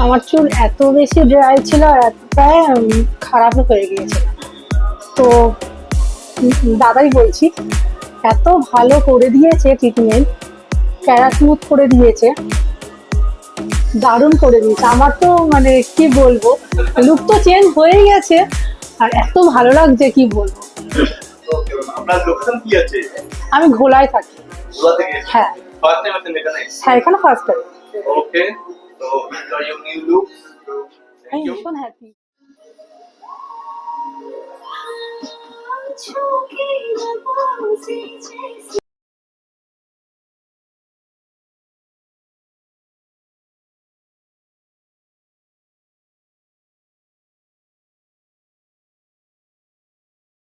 আমার চুল এত বেশি ড্রাই ছিল আর এতটাই খারাপও হয়ে গিয়েছিল। তো দাদাই বলছি, এত ভালো করে দিয়েছে ট্রিটমেন্ট, প্যারাস্মুথ করে দিয়েছে, দারুণ করে দিয়েছে। আমার তো মানে কি বলবো, লুক তো চেঞ্জ হয়ে গেছে আর এত ভালো লাগছে কি বলবো। আপনার লোকেশন কি আছে? আমি ঘোলায় থাকি। গোয়া থেকে? হ্যাঁ ফার্স্ট টাইম আসেন এখানে? হ্যাঁ, এখানে ফার্স্ট টাইম। ওকে, তো এনজয় ইউর নিউ লুক। আমি ভীষণ হ্যাপি।